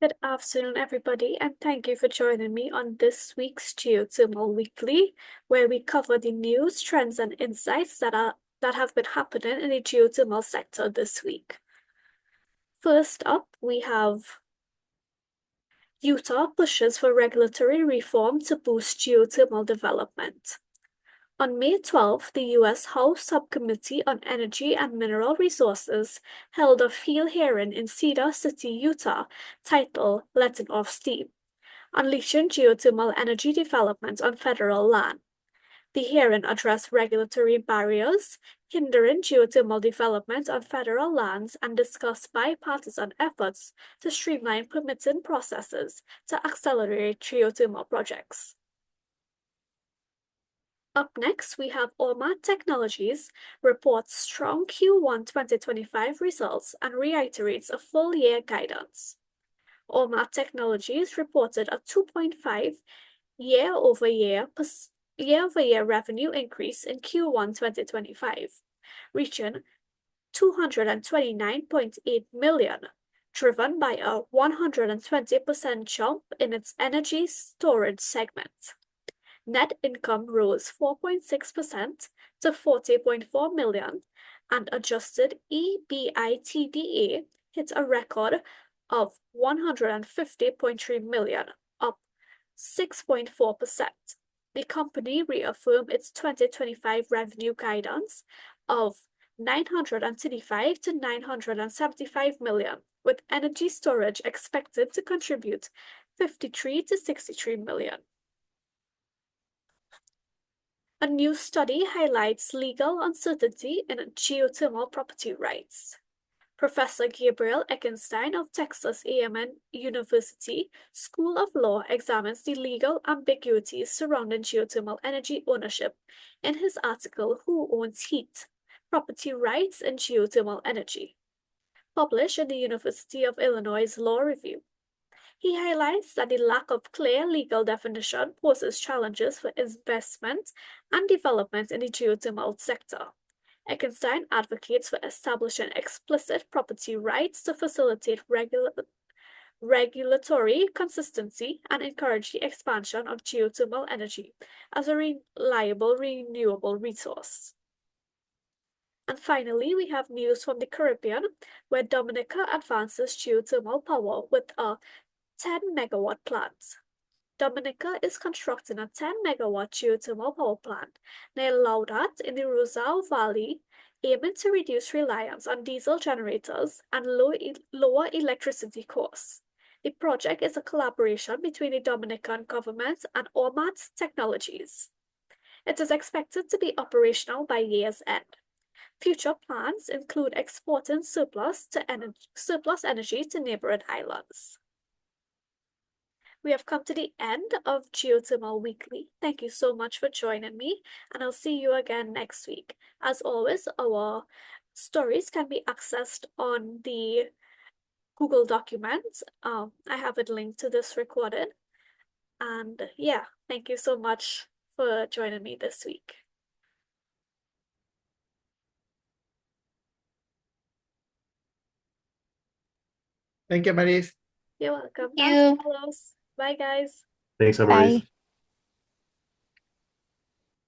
Good afternoon, everybody, and thank you for joining me on this week's Geothermal Weekly, where we cover the news, trends, and insights that have been happening in the geothermal sector this week. First up, we have Utah pushes for regulatory reform to boost geothermal development. On May 12th, the U.S. House Subcommittee on Energy and Mineral Resources held a field hearing in Cedar City, Utah, titled Letting Off Steam: Unleashing Geothermal Energy Development on Federal Land. The hearing addressed regulatory barriers hindering geothermal development on federal lands and discussed bipartisan efforts to streamline permitting processes to accelerate geothermal projects. Up next, we have Ormat Technologies reports strong Q1 2025 results and reiterates a full-year guidance. Ormat Technologies reported a 2.5 year-over-year revenue increase in Q1 2025, reaching $229.8 million, driven by a 120% jump in its energy storage segment. Net income rose 4.6% to $40.4 million, and adjusted EBITDA hit a record of $150.3 million, up 6.4%. The company reaffirmed its 2025 revenue guidance of $935 to $975 million, with energy storage expected to contribute $53 to $63 million. A new study highlights legal uncertainty in geothermal property rights. Professor Gabriel Eckenstein of Texas A&M University School of Law examines the legal ambiguities surrounding geothermal energy ownership in his article Who Owns Heat? Property Rights in Geothermal Energy, published in the University of Illinois Law Review. He highlights that the lack of clear legal definition poses challenges for investment and development in the geothermal sector. Eckenstein advocates for establishing explicit property rights to facilitate regulatory consistency and encourage the expansion of geothermal energy as a reliable renewable resource. And finally, we have news from the Caribbean, where Dominica advances geothermal power with a 10-megawatt plant. Dominica is constructing a 10-megawatt geothermal power plant near Laudat in the Rosal Valley, aiming to reduce reliance on diesel generators and lower electricity costs. The project is a collaboration between the Dominican government and Ormat Technologies. It is expected to be operational by year's end. Future plans include exporting surplus energy to neighboring islands. We have come to the end of Geothermal Weekly. Thank you so much for joining me, and I'll see you again next week. As always, our stories can be accessed on the Google Documents. I have it linked to this recording. And yeah, thank you so much for joining me this week. Thank you, Maris. You're welcome. You. Thanks, fellows. Bye, guys. Thanks, Bye. Amarise.